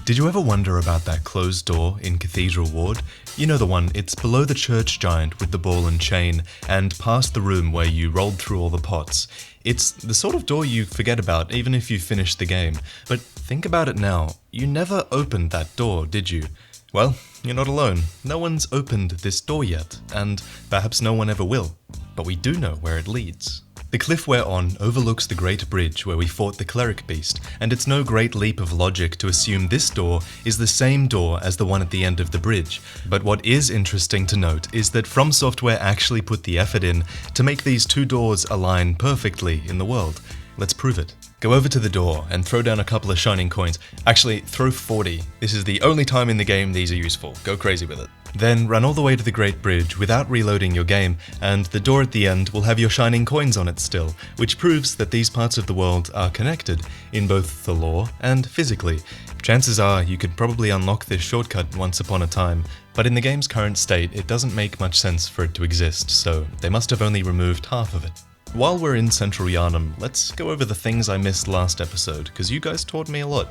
Did you ever wonder about that closed door in Cathedral Ward? You know the one, it's below the church giant with the ball and chain, and past the room where you rolled through all the pots. It's the sort of door you forget about even if you finish the game. But think about it now, you never opened that door, did you? Well, you're not alone. No one's opened this door yet, and perhaps no one ever will. But we do know where it leads. The cliff we're on overlooks the great bridge where we fought the cleric beast, and it's no great leap of logic to assume this door is the same door as the one at the end of the bridge. But what is interesting to note is that From Software actually put the effort in to make these two doors align perfectly in the world. Let's prove it. Go over to the door and throw down a couple of shining coins. Actually, throw 40. This is the only time in the game these are useful. Go crazy with it. Then run all the way to the Great Bridge without reloading your game, and the door at the end will have your shining coins on it still, which proves that these parts of the world are connected, in both the lore and physically. Chances are you could probably unlock this shortcut once upon a time, but in the game's current state it doesn't make much sense for it to exist, so they must have only removed half of it. While we're in Central Yharnam, let's go over the things I missed last episode, because you guys taught me a lot.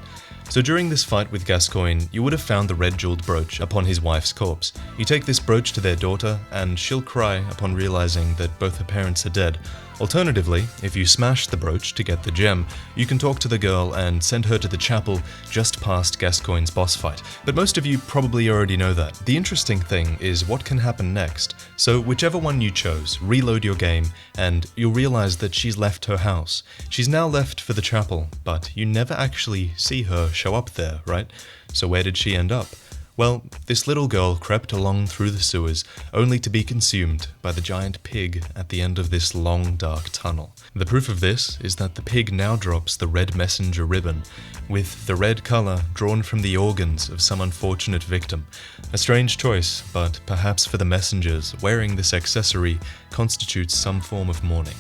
So during this fight with Gascoigne, you would have found the red jeweled brooch upon his wife's corpse. You take this brooch to their daughter, and she'll cry upon realizing that both her parents are dead. Alternatively, if you smash the brooch to get the gem, you can talk to the girl and send her to the chapel just past Gascoigne's boss fight. But most of you probably already know that. The interesting thing is what can happen next. So whichever one you chose, reload your game, and you'll realize that she's left her house. She's now left for the chapel, but you never actually see her show up there, right? So where did she end up? Well, this little girl crept along through the sewers, only to be consumed by the giant pig at the end of this long, dark tunnel. The proof of this is that the pig now drops the red messenger ribbon, with the red colour drawn from the organs of some unfortunate victim. A strange choice, but perhaps for the messengers, wearing this accessory constitutes some form of mourning.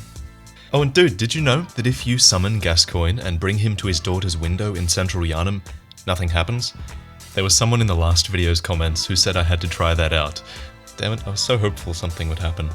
Oh, and dude, did you know that if you summon Gascoigne and bring him to his daughter's window in Central Yharnam, nothing happens? There was someone in the last video's comments who said I had to try that out. Damn it, I was so hopeful something would happen.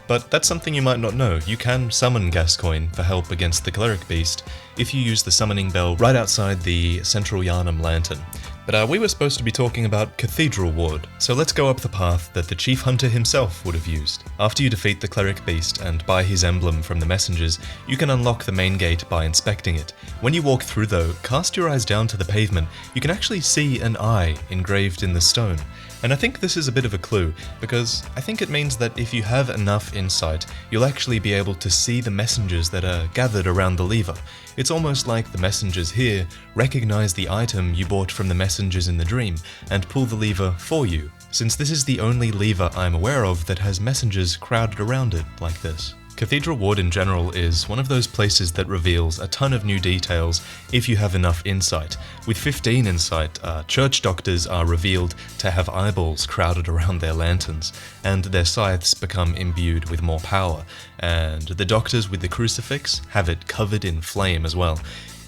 But that's something you might not know. You can summon Gascoigne for help against the cleric beast if you use the summoning bell right outside the Central Yharnam lantern. But we were supposed to be talking about Cathedral Ward, so let's go up the path that the chief hunter himself would have used. After you defeat the cleric beast and buy his emblem from the messengers, you can unlock the main gate by inspecting it. When you walk through though, cast your eyes down to the pavement. You can actually see an eye engraved in the stone. And I think this is a bit of a clue, because I think it means that if you have enough insight, you'll actually be able to see the messengers that are gathered around the lever. It's almost like the messengers here recognize the item you bought from the messengers in the dream and pull the lever for you, since this is the only lever I'm aware of that has messengers crowded around it like this. Cathedral Ward in general is one of those places that reveals a ton of new details if you have enough insight. With 15 insight, church doctors are revealed to have eyeballs crowded around their lanterns, and their scythes become imbued with more power, and the doctors with the crucifix have it covered in flame as well.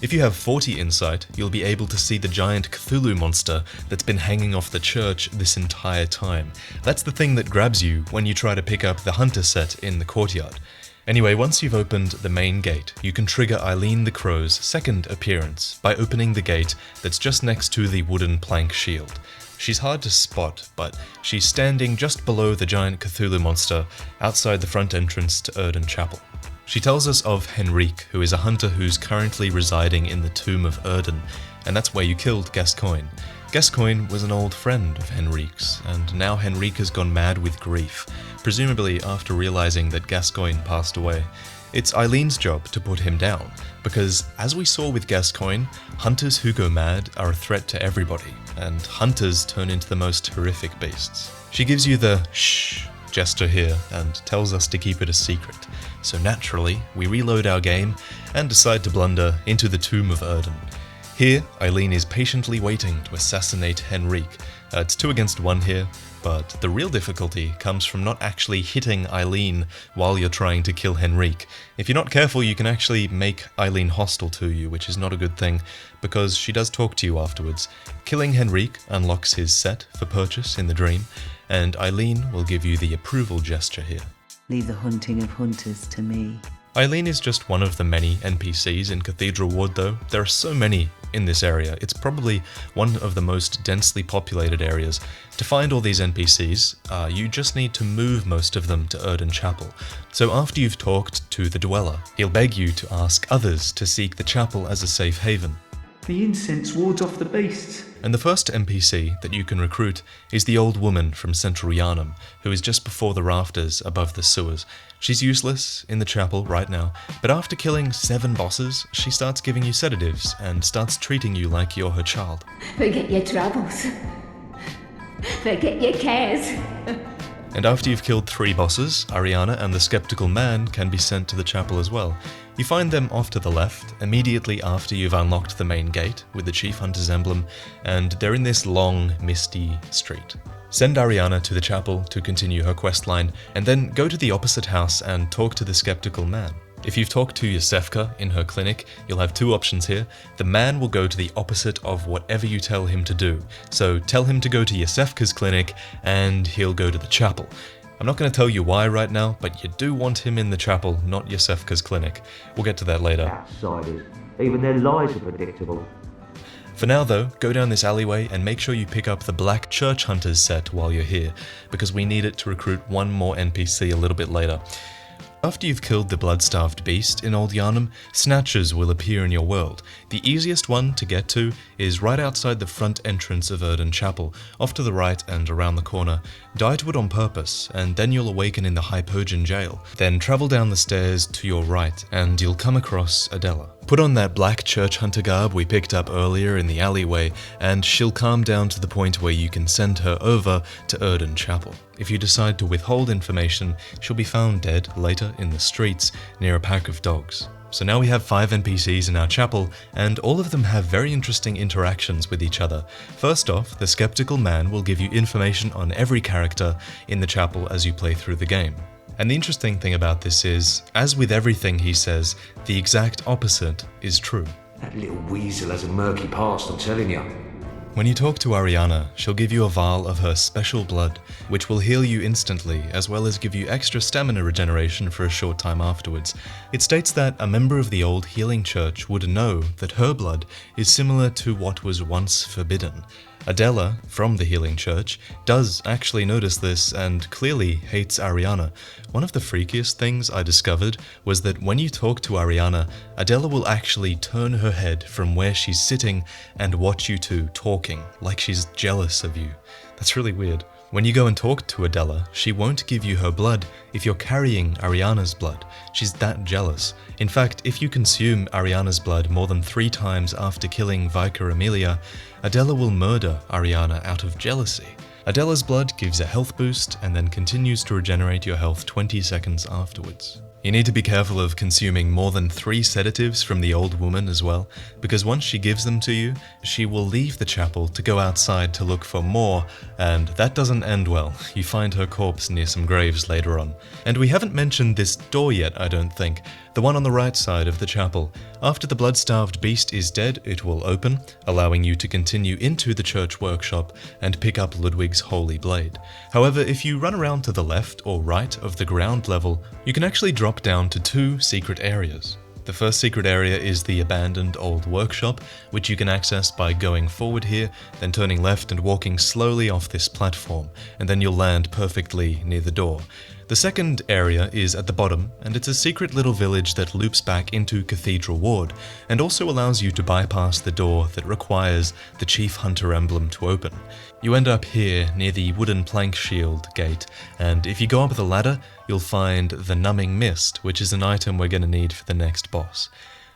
If you have 40 insight, you'll be able to see the giant Cthulhu monster that's been hanging off the church this entire time. That's the thing that grabs you when you try to pick up the hunter set in the courtyard. Anyway, once you've opened the main gate, you can trigger Eileen the Crow's second appearance by opening the gate that's just next to the wooden plank shield. She's hard to spot, but she's standing just below the giant Cthulhu monster outside the front entrance to Erden Chapel. She tells us of Henrique, who is a hunter who's currently residing in the tomb of Erden, and that's where you killed Gascoigne. Gascoigne was an old friend of Henrique's, and now Henrique has gone mad with grief, presumably after realizing that Gascoigne passed away. It's Eileen's job to put him down, because as we saw with Gascoigne, hunters who go mad are a threat to everybody, and hunters turn into the most horrific beasts. She gives you the shh gesture here and tells us to keep it a secret. So naturally, we reload our game and decide to blunder into the tomb of Erden. Here, Eileen is patiently waiting to assassinate Henrique. It's 2 against 1 here, but the real difficulty comes from not actually hitting Eileen while you're trying to kill Henrique. If you're not careful, you can actually make Eileen hostile to you, which is not a good thing, because she does talk to you afterwards. Killing Henrique unlocks his set for purchase in the dream, and Eileen will give you the approval gesture here. Leave the hunting of hunters to me. Eileen is just one of the many NPCs in Cathedral Ward though. There are so many in this area. It's probably one of the most densely populated areas. To find all these NPCs, you just need to move most of them to Uerden Chapel. So after you've talked to the Dweller, he'll beg you to ask others to seek the chapel as a safe haven. The incense wards off the beasts. And the first NPC that you can recruit is the old woman from Central Yharnam, who is just before the rafters above the sewers. She's useless in the chapel right now, but after killing 7 bosses, she starts giving you sedatives and starts treating you like you're her child. Forget your troubles. Forget your cares. And after you've killed 3 bosses, Ariana and the Skeptical Man can be sent to the chapel as well. You find them off to the left, immediately after you've unlocked the main gate with the Chief Hunter's emblem, and they're in this long, misty street. Send Ariana to the chapel to continue her questline, and then go to the opposite house and talk to the Skeptical Man. If you've talked to Yosefka in her clinic, you'll have 2 options here. The man will go to the opposite of whatever you tell him to do. So tell him to go to Yosefka's clinic, and he'll go to the chapel. I'm not going to tell you why right now, but you do want him in the chapel, not Yosefka's clinic. We'll get to that later. Outsiders. Even their lies are predictable. For now though, go down this alleyway and make sure you pick up the Black Church Hunters set while you're here, because we need it to recruit 1 more NPC a little bit later. After you've killed the blood-starved beast in Old Yharnam, snatchers will appear in your world. The easiest one to get to is right outside the front entrance of Uerden Chapel, off to the right and around the corner. Die to it on purpose, and then you'll awaken in the Hypogean jail. Then travel down the stairs to your right, and you'll come across Adela. Put on that black church hunter garb we picked up earlier in the alleyway, and she'll calm down to the point where you can send her over to Uerden Chapel. If you decide to withhold information, she'll be found dead later in the streets near a pack of dogs. So now we have 5 NPCs in our chapel, and all of them have very interesting interactions with each other. First off, the Skeptical Man will give you information on every character in the chapel as you play through the game. And the interesting thing about this is, as with everything he says, the exact opposite is true. That little weasel has a murky past, I'm telling you. When you talk to Ariana, she'll give you a vial of her special blood, which will heal you instantly, as well as give you extra stamina regeneration for a short time afterwards. It states that a member of the old healing church would know that her blood is similar to what was once forbidden. Adela, from the healing church, does actually notice this and clearly hates Ariana. One of the freakiest things I discovered was that when you talk to Ariana, Adela will actually turn her head from where she's sitting and watch you two talking, like she's jealous of you. That's really weird. When you go and talk to Adela, she won't give you her blood if you're carrying Ariana's blood. She's that jealous. In fact, if you consume Ariana's blood more than 3 times after killing Vicar Amelia, Adela will murder Ariana out of jealousy. Adela's blood gives a health boost and then continues to regenerate your health 20 seconds afterwards. You need to be careful of consuming more than 3 sedatives from the old woman as well, because once she gives them to you, she will leave the chapel to go outside to look for more, and that doesn't end well. You find her corpse near some graves later on. And we haven't mentioned this door yet, I don't think. The one on the right side of the chapel. After the blood-starved beast is dead, it will open, allowing you to continue into the church workshop and pick up Ludwig's holy blade. However, if you run around to the left or right of the ground level, you can actually drop down to 2 secret areas. The first secret area is the abandoned old workshop, which you can access by going forward here, then turning left and walking slowly off this platform, and then you'll land perfectly near the door. The second area is at the bottom, and it's a secret little village that loops back into Cathedral Ward, and also allows you to bypass the door that requires the Chief Hunter emblem to open. You end up here near the wooden plank shield gate, and if you go up the ladder, you'll find the numbing mist, which is an item we're going to need for the next boss.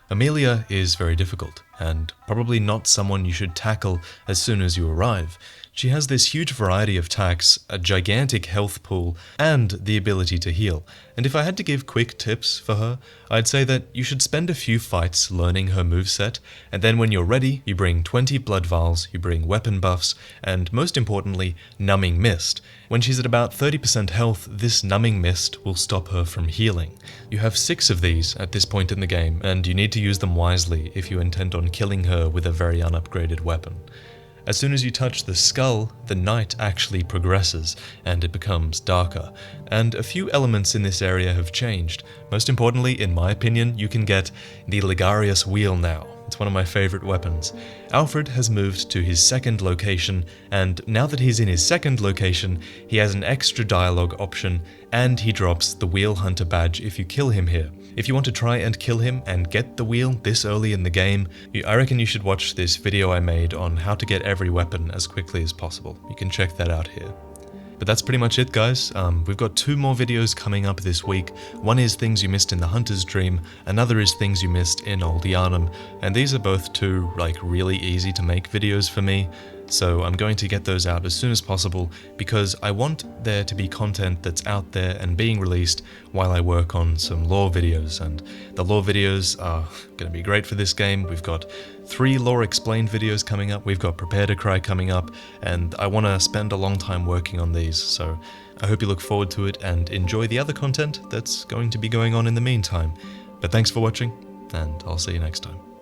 Amelia is very difficult, and probably not someone you should tackle as soon as you arrive. She has this huge variety of attacks, a gigantic health pool, and the ability to heal. And if I had to give quick tips for her, I'd say that you should spend a few fights learning her moveset, and then when you're ready, you bring 20 blood vials, you bring weapon buffs, and most importantly, numbing mist. When she's at about 30% health, this numbing mist will stop her from healing. You have 6 of these at this point in the game, and you need to use them wisely if you intend on killing her with a very unupgraded weapon. As soon as you touch the skull, the night actually progresses and it becomes darker. And a few elements in this area have changed. Most importantly, in my opinion, you can get the Ligarius wheel now. It's one of my favorite weapons. Alfred has moved to his second location, and now that he's in his second location, he has an extra dialogue option, and he drops the Wheel Hunter badge if you kill him here. If you want to try and kill him and get the wheel this early in the game, I reckon you should watch this video I made on how to get every weapon as quickly as possible. You can check that out here. But that's pretty much it, guys. We've got 2 more videos coming up this week. One is things you missed in the Hunter's Dream, another is things you missed in Old Yharnam, and these are both 2 really easy to make videos for me. So I'm going to get those out as soon as possible because I want there to be content that's out there and being released while I work on some lore videos, and the lore videos are going to be great for this game. We've got 3 lore explained videos coming up, we've got Prepare to Cry coming up, and I want to spend a long time working on these, so I hope you look forward to it and enjoy the other content that's going to be going on in the meantime. But thanks for watching, and I'll see you next time.